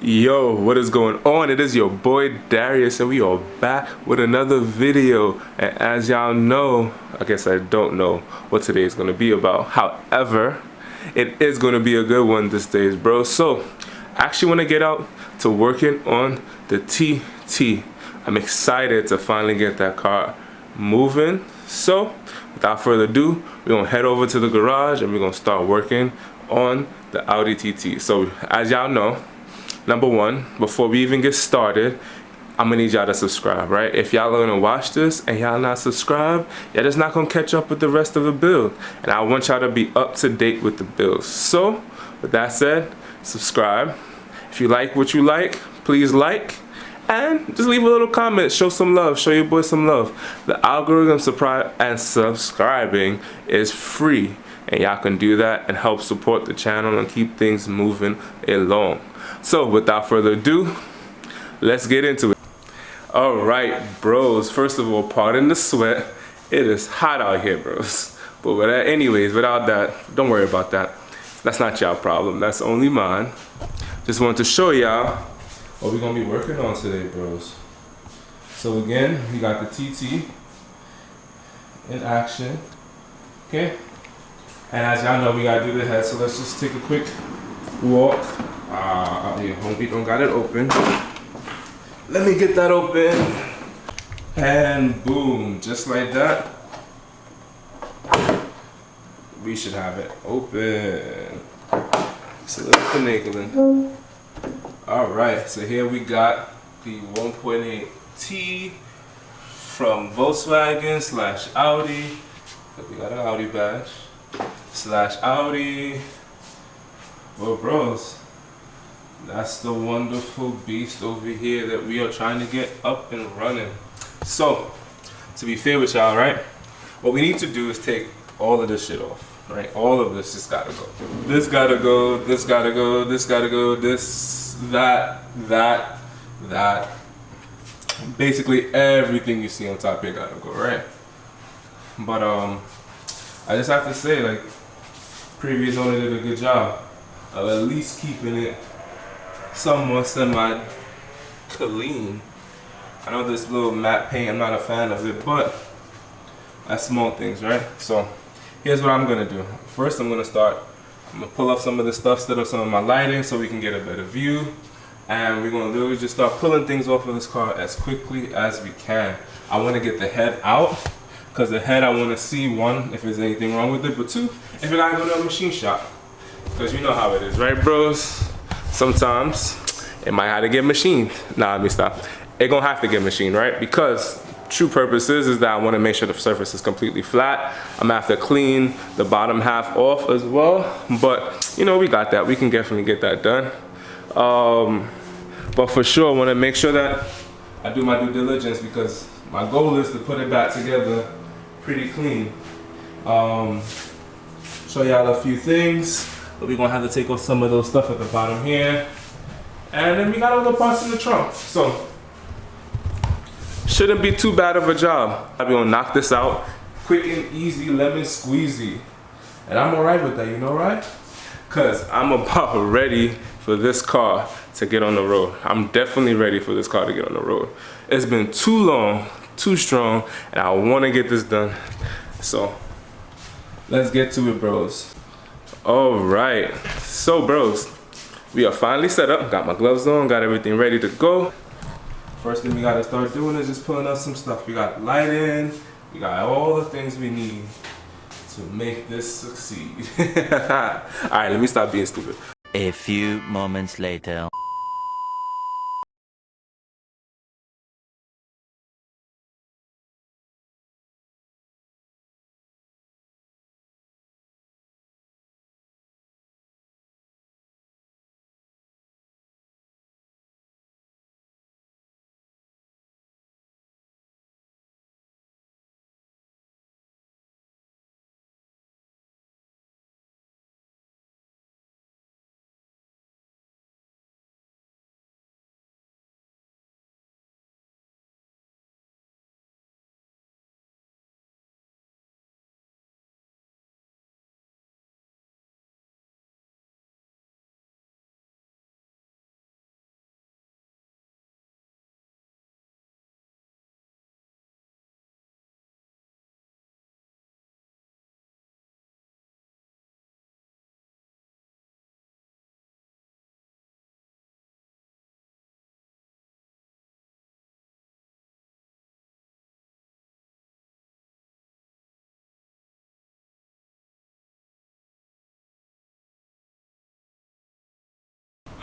Yo, what is going on? It is your boy Darius and we are back with another video. And as y'all know, I guess I don't know what today is going to be about. However, it is going to be a good one these days, bro. So, I actually want to get out to working on the TT. I'm excited to finally get that car moving. So, without further ado, we're going to head over to the garage and we're going to start working on the Audi TT. So, as y'all know, number one, before we even get started, I'm gonna need y'all to subscribe, right? If y'all are gonna watch this and y'all not subscribed, y'all just not gonna catch up with the rest of the build. And I want y'all to be up to date with the builds. So, with that said, subscribe. If you like what you like, please like. And just leave a little comment, show some love, show your boy some love. The algorithm and subscribing is free. And y'all can do that and help support the channel and keep things moving along. So without further ado, let's get into it. All right, bros. First of all, pardon the sweat. It is hot out here, bros. But without that, don't worry about that. That's not y'all problem. That's only mine. Just wanted to show y'all what we're gonna be working on today, bros. So again, we got the TT in action. Okay. And as y'all know, we gotta do the head. So let's just take a quick walk. Yeah, homie don't got it open. Let me get that open. And boom, just like that. We should have it open. It's a little finagling. Alright, so here we got the 1.8 T from Volkswagen / Audi. We got an Audi badge. / Audi. Well, bros, that's the wonderful beast over here that we are trying to get up and running. So, to be fair with y'all, right? What we need to do is take all of this shit off, right? All of this just gotta go. This gotta go, this gotta go, this gotta go, this, that. Basically everything you see on top here gotta go, right? But I just have to say, like, previous owner did a good job of at least keeping it somewhat semi-clean. I know this little matte paint, I'm not a fan of it, but that's small things, right? So here's what I'm gonna do. First, I'm gonna pull up some of the stuff, set up some of my lighting so we can get a better view. And we're gonna literally just start pulling things off of this car as quickly as we can. I wanna get the head out, because the head I wanna see, one, if there's anything wrong with it, but two, if it gotta go to a machine shop. Because you know how it is, right, bros? Sometimes it might have to get machined. Nah, let me stop. It gonna have to get machined, right? Because true purpose is that I wanna make sure the surface is completely flat. I'm gonna have to clean the bottom half off as well. But, you know, we got that. We can definitely get that done. But for sure, I wanna make sure that I do my due diligence because my goal is to put it back together pretty clean. Show y'all a few things. But we're gonna have to take off some of those stuff at the bottom here. And then we got all the parts in the trunk. So, shouldn't be too bad of a job. We're gonna knock this out quick and easy, lemon squeezy. And I'm alright with that, you know, right? Cause I'm about ready for this car to get on the road. I'm definitely ready for this car to get on the road. It's been too long, too strong, and I wanna get this done. So, let's get to it, bros. All right, so bros, we are finally set up. Got my gloves on, got everything ready to go. First thing we gotta start doing is just pulling up some stuff. We got lighting, we got all the things we need to make this succeed. All right, let me stop being stupid. A few moments later.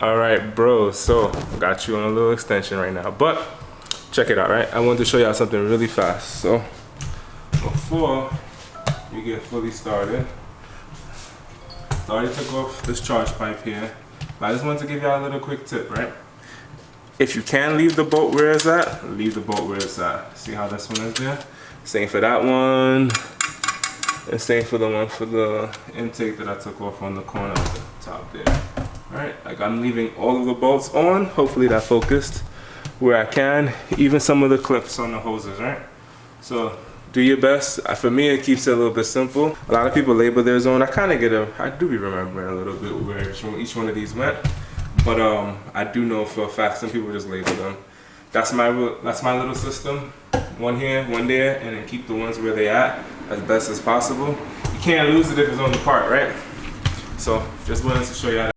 All right, bro, so got you on a little extension right now, but check it out, right? I wanted to show y'all something really fast. So before you get fully started, I already took off this charge pipe here, but I just wanted to give y'all a little quick tip, right? If you can leave the bolt where it's at, leave the bolt where it's at. See how this one is there? Same for that one, and same for the one for the intake that I took off on the corner of the top there. Alright, like I'm leaving all of the bolts on. Hopefully that focused where I can. Even some of the clips on the hoses, right? So do your best. For me, it keeps it a little bit simple. A lot of people label their zone. I do be remembering a little bit where each one of these went. But I do know for a fact some people just label them. That's my little system. One here, one there, and then keep the ones where they at as best as possible. You can't lose it if it's on the part, right? So just wanted to show you how.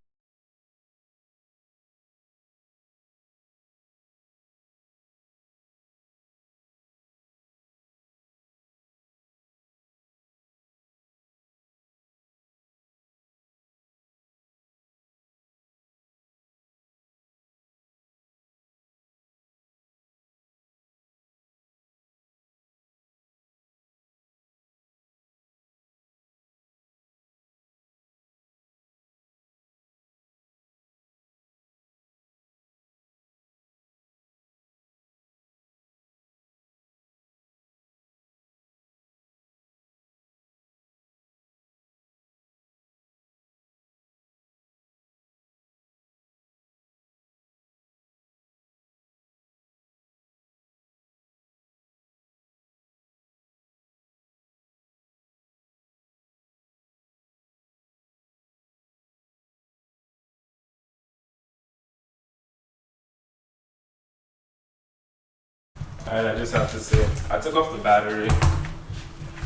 Alright, I just have to say, I took off the battery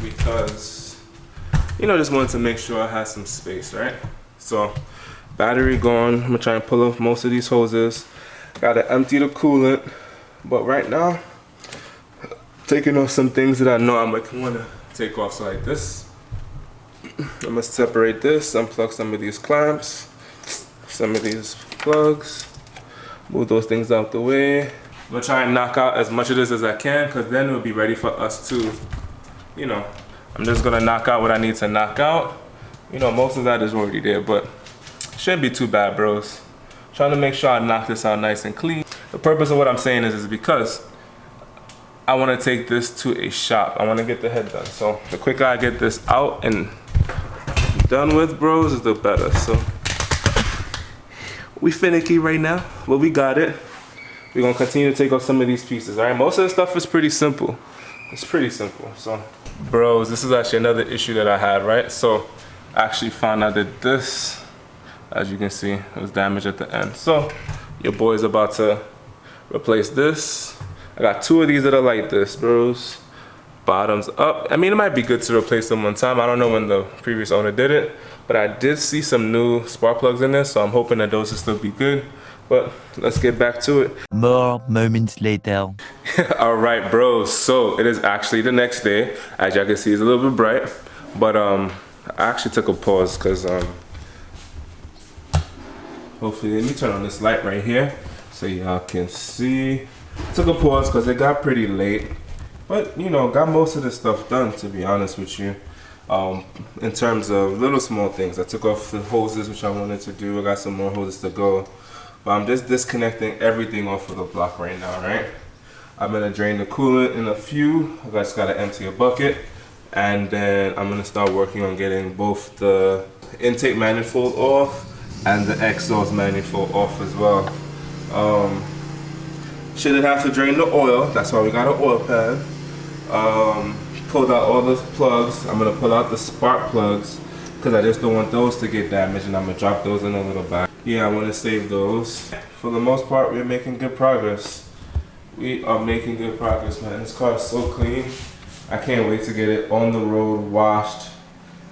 because, just wanted to make sure I had some space, right? So, battery gone. I'm gonna try and pull off most of these hoses. Gotta empty the coolant, but right now, taking off some things that I know I might wanna take off. So like this, I'm gonna separate this, unplug some of these clamps, some of these plugs, move those things out the way. I'm gonna try and knock out as much of this as I can, because then it'll be ready for us to, I'm just gonna knock out what I need to knock out. Most of that is already there, but shouldn't be too bad, bros. Trying to make sure I knock this out nice and clean. The purpose of what I'm saying is because I wanna take this to a shop. I wanna get the head done. So the quicker I get this out and done with, bros, is the better. So we finicky right now, but we got it. We're gonna continue to take off some of these pieces, all right? Most of the stuff is pretty simple. It's pretty simple, so. Bros, this is actually another issue that I had, right? So I actually found out that this, as you can see, it was damaged at the end. So your boy's about to replace this. I got two of these that are like this, bros. Bottoms up. I mean, it might be good to replace them one time. I don't know when the previous owner did it, but I did see some new spark plugs in this, so I'm hoping that those will still be good. But let's get back to it. More moments later. All right, bros. So it is actually the next day. As y'all can see, it's a little bit bright, but I actually took a pause because hopefully, let me turn on this light right here so y'all can see. Took a pause because it got pretty late, but got most of the stuff done, to be honest with you. In terms of little small things, I took off the hoses, which I wanted to do. I got some more hoses to go. But I'm just disconnecting everything off of the block right now, right? I'm gonna drain the coolant in a few. I just gotta empty a bucket. And then I'm gonna start working on getting both the intake manifold off and the exhaust manifold off as well. Shouldn't have to drain the oil. That's why we got an oil pan. Pulled out all the plugs. I'm gonna pull out the spark plugs because I just don't want those to get damaged, and I'm gonna drop those in a little bag. Yeah, I want to save those. For the most part, we're making good progress. We are making good progress, man. This car is so clean. I can't wait to get it on the road, washed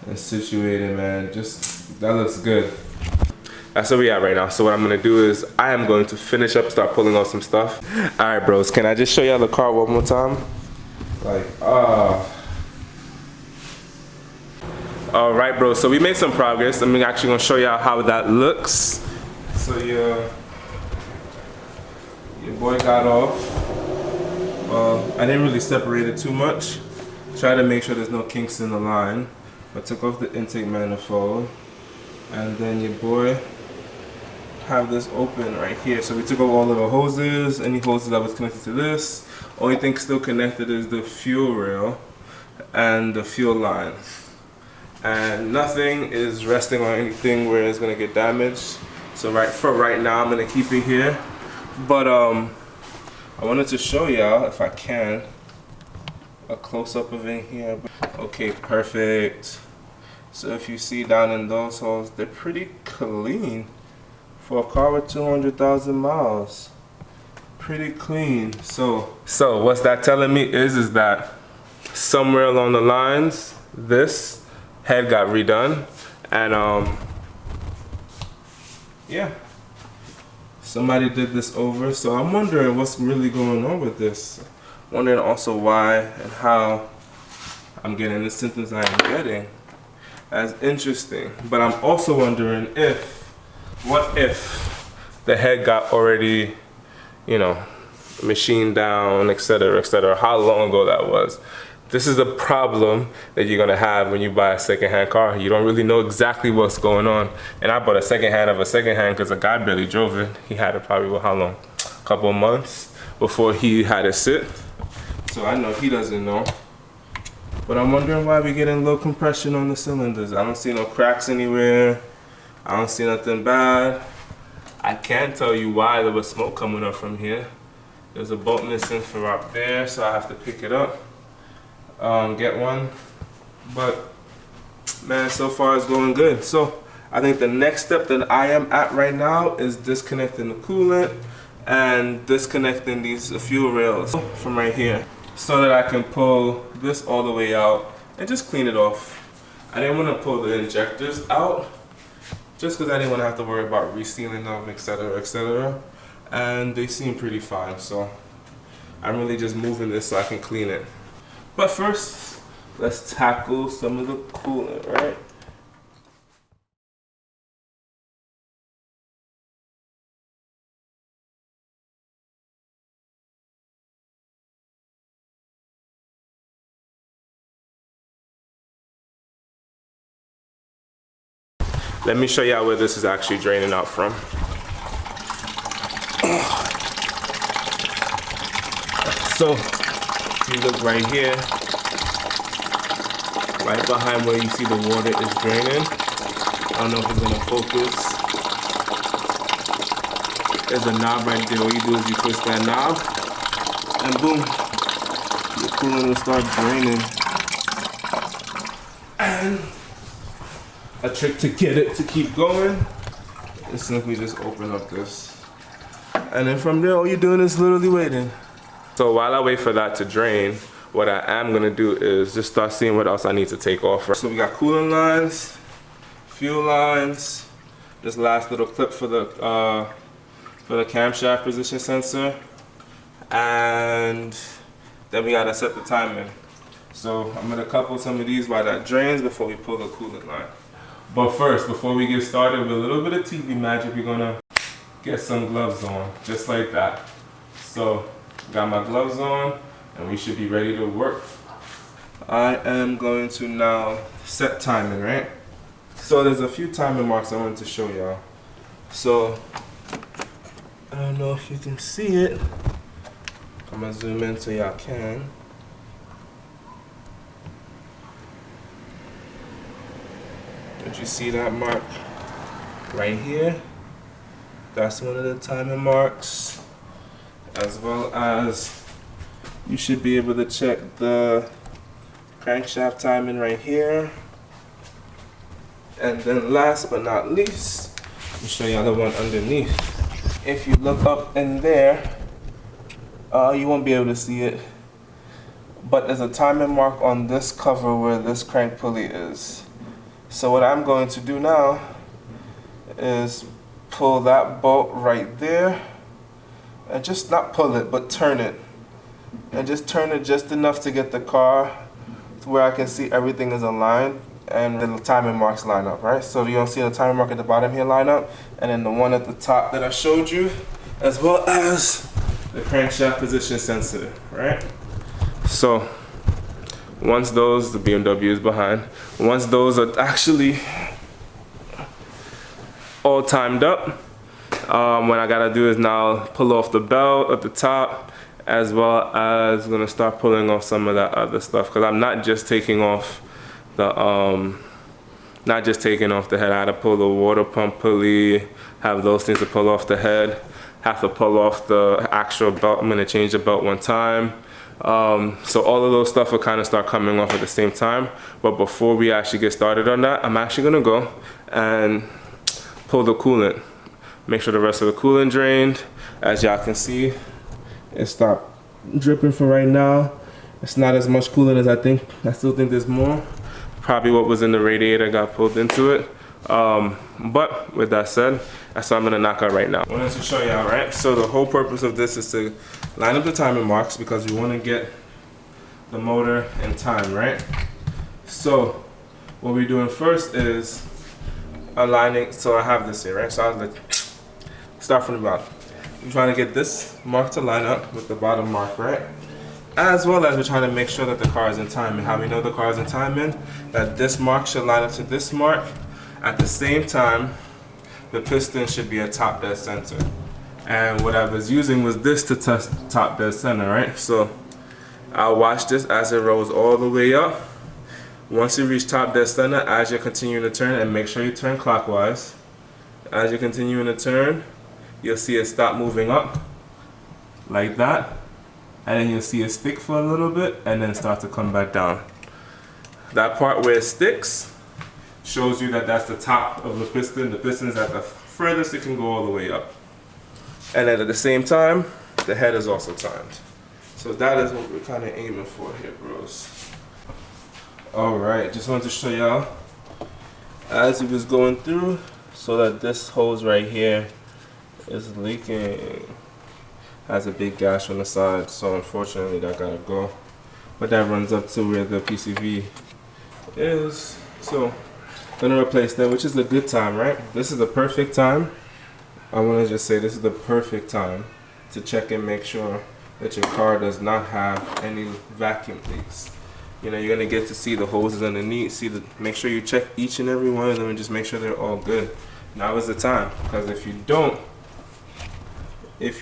and situated, man. Just, that looks good. That's where we at right now. So what I'm gonna do is I am going to finish up, start pulling off some stuff. All right, bros, can I just show y'all the car one more time? All right, bro, so we made some progress. I'm actually gonna show y'all how that looks. So your boy got off. I didn't really separate it too much. Try to make sure there's no kinks in the line. I took off the intake manifold, and then your boy have this open right here. So we took off all of the hoses, any hoses that was connected to this. Only thing still connected is the fuel rail and the fuel line. And nothing is resting on anything where it's gonna get damaged. So for right now, I'm gonna keep it here. But I wanted to show y'all, if I can, a close-up of in here. Okay, perfect. So if you see down in those holes, they're pretty clean for a car with 200,000 miles. Pretty clean. So what's that telling me is that somewhere along the lines, this head got redone, and yeah, somebody did this over. So I'm wondering what's really going on with this. Wondering also why and how I'm getting the symptoms I am getting. That's interesting. But I'm also wondering what if the head got already, you know, machined down, etc., etc., how long ago that was. This is the problem that you're gonna have when you buy a secondhand car. You don't really know exactly what's going on. And I bought a secondhand of a secondhand because a guy barely drove it. He had it probably, well, how long? A couple of months before he had it sit. So I know he doesn't know. But I'm wondering why we're getting low compression on the cylinders. I don't see no cracks anywhere. I don't see nothing bad. I can tell you why there was smoke coming up from here. There's a bolt missing for up there, so I have to pick it up, get one. But man, so far it's going good. So I think the next step that I am at right now is disconnecting the coolant and disconnecting these fuel rails from right here, so that I can pull this all the way out and just clean it off. I didn't want to pull the injectors out just because I didn't want to have to worry about resealing them, etc., etc. And they seem pretty fine, so I'm really just moving this so I can clean it. But first, let's tackle some of the coolant, right? Let me show y'all where this is actually draining out from. So, if you look right here, right behind where you see the water is draining, I don't know if it's gonna focus. There's a knob right there. What you do is you twist that knob, and boom, the coolant will start draining. And a trick to get it to keep going is simply just open up this. And then from there, all you're doing is literally waiting. So while I wait for that to drain, what I am gonna do is just start seeing what else I need to take off. So we got coolant lines, fuel lines, this last little clip for the camshaft position sensor, and then we gotta set the timing. So I'm gonna couple some of these while that drains before we pull the coolant line. But first, before we get started with a little bit of TV magic, we're gonna get some gloves on, just like that. So, got my gloves on, and we should be ready to work. I am going to now set timing, right? So there's a few timing marks I wanted to show y'all. So, I don't know if you can see it. I'm gonna zoom in so y'all can. Did you see that mark right here? That's one of the timing marks, as well as you should be able to check the crankshaft timing right here. And then last but not least, let me show you the one underneath. If you look up in there, you won't be able to see it, but there's a timing mark on this cover where this crank pulley is. So what I'm going to do now is pull that bolt right there, and just not pull it, but turn it. And just turn it just enough to get the car to where I can see everything is aligned. and the timing marks line up, right? So you're gonna see the timing mark at the bottom here line up, and then the one at the top that I showed you, as well as the crankshaft position sensor, right? So once those, the BMW is behind, once those are actually all timed up, what I gotta do is now pull off the belt at the top, as well as gonna start pulling off some of that other stuff, because I'm not just taking off the head. I had to pull the water pump pulley, have those things to pull off the head, have to pull off the actual belt. I'm gonna change the belt one time. So all of those stuff will kind of start coming off at the same time. But before we actually get started on that, I'm actually gonna go and pull the coolant. Make sure the rest of the coolant drained. As y'all can see, it stopped dripping for right now. It's not as much coolant as I think. I still think there's more. Probably what was in the radiator got pulled into it. But with that said, that's what I'm gonna knock out right now. I wanted to show y'all, right? So the whole purpose of this is to line up the timing marks, because we wanna get the motor in time, right? So what we're doing first is aligning. So I have this here, right? So I was like, start from the bottom. We're trying to get this mark to line up with the bottom mark, right? As well as we're trying to make sure that the car is in time. And how we know the car is in time in, that this mark should line up to this mark. At the same time, the piston should be at top dead center. And what I was using was this to test top dead center, right? So I'll watch this as it rolls all the way up. Once you reach top dead center, as you're continuing to turn, and make sure you turn clockwise. As you're continuing to turn, you'll see it stop moving up, like that. And then you'll see it stick for a little bit, and then start to come back down. That part where it sticks shows you that that's the top of the piston. The piston is at the furthest it can go all the way up. And then at the same time, the head is also timed. So that is what we're kind of aiming for here, bros. Alright, just wanted to show y'all as it was going through, so that this hose right here is leaking. Has a big gash on the side, so unfortunately that gotta go. But that runs up to where the PCV is. So gonna replace that, which is a good time, right? This is the perfect time. I wanna just say this is the perfect time to check and make sure that your car does not have any vacuum leaks. You know, you're gonna get to see the hoses underneath, make sure you check each and every one of them and just make sure they're all good. Now is the time, because if you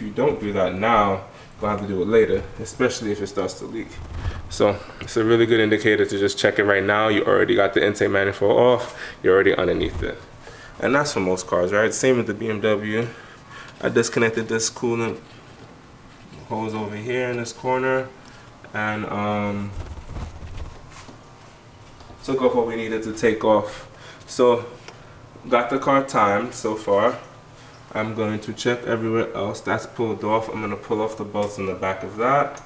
don't do that now, you'll have to do it later, especially if it starts to leak. So it's a really good indicator to just check it right now. You already got the intake manifold off, you're already underneath it. And that's for most cars, right? Same with the BMW. I disconnected this coolant hose over here in this corner, and took off what we needed to take off. So got the car timed so far. I'm going to check everywhere else. That's pulled off. I'm going to pull off the bolts in the back of that.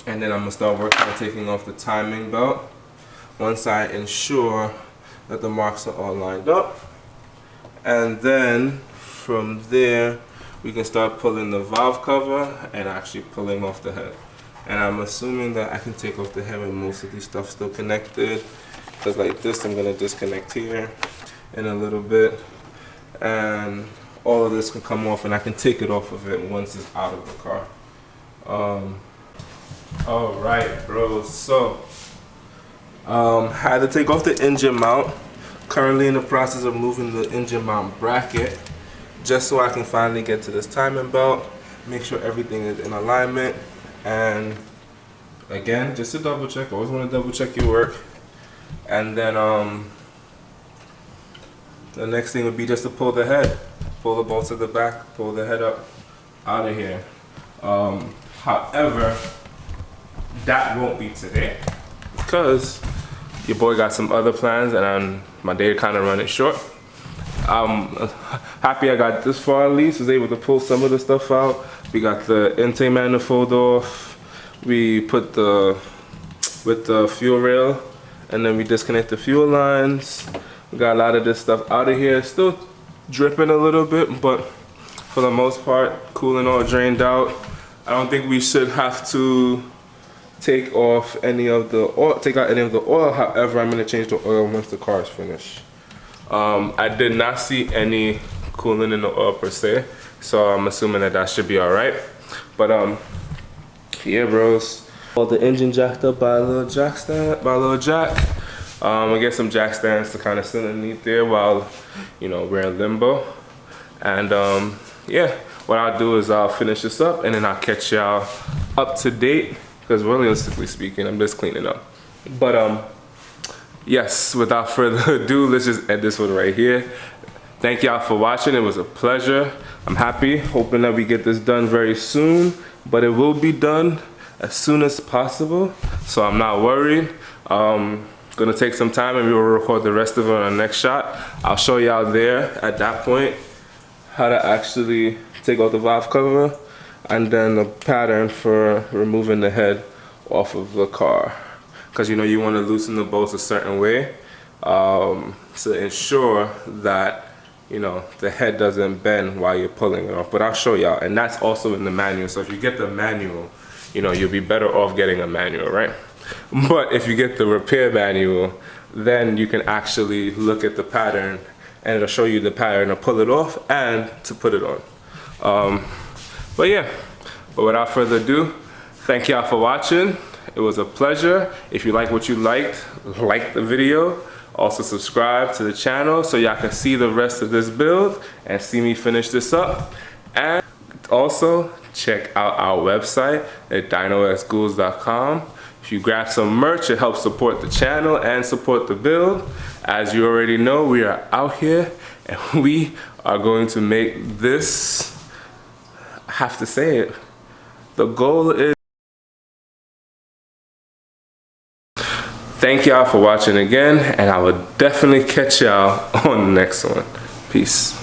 And then I'm going to start working on taking off the timing belt once I ensure that the marks are all lined up. And then from there, we can start pulling the valve cover and actually pulling off the head. And I'm assuming that I can take off the head with most of these stuff still connected. Because like this, I'm going to disconnect here in a little bit. And all of this can come off, and I can take it off of it once it's out of the car. All right, bros. So had to take off the engine mount. Currently in the process of moving the engine mount bracket, just so I can finally get to this timing belt, make sure everything is in alignment. And again, just to double check, always want to double check your work. And then the next thing would be just to pull the head, pull the bolts at the back, pull the head up out of here. However, that won't be today, because your boy got some other plans, and my day kind of running short. I'm happy I got this far at least, was able to pull some of the stuff out. We got the intake manifold off, we put with the fuel rail, and then we disconnect the fuel lines. We got a lot of this stuff out of here. Still dripping a little bit, but for the most part, coolant all drained out. I don't think we should have to take off any of the oil, take out any of the oil. However, I'm gonna change the oil once the car is finished. I did not see any coolant in the oil per se, so I'm assuming that should be all right. But yeah, bros. All the engine jacked up by a little jack stand, I get some jack stands to kind of sit underneath there while, you know, we're in limbo. And yeah, what I'll do is I'll finish this up and then I'll catch y'all up to date, because realistically speaking, I'm just cleaning up. But yes, without further ado, let's just end this one right here. Thank y'all for watching. It was a pleasure. I'm happy, hoping that we get this done very soon, but it will be done as soon as possible, so I'm not worried. Gonna take some time and we will record the rest of it on the next shot. I'll show y'all there at that point how to actually take out the valve cover and then the pattern for removing the head off of the car. Because you know you want to loosen the bolts a certain way to ensure that, you know, the head doesn't bend while you're pulling it off. But I'll show y'all, and that's also in the manual. So if you get the manual, you know, you'll be better off getting a manual, right? But if you get the repair manual, then you can actually look at the pattern and it'll show you the pattern to pull it off and to put it on. But yeah, but without further ado, thank y'all for watching. It was a pleasure. If you like what you liked, like the video. Also subscribe to the channel so y'all can see the rest of this build and see me finish this up. And also check out our website at dinoxghouls.com. If you grab some merch, it helps support the channel and support the build. As you already know, we are out here and we are going to make this, I have to say it, the goal is. Thank y'all for watching again, and I will definitely catch y'all on the next one. Peace.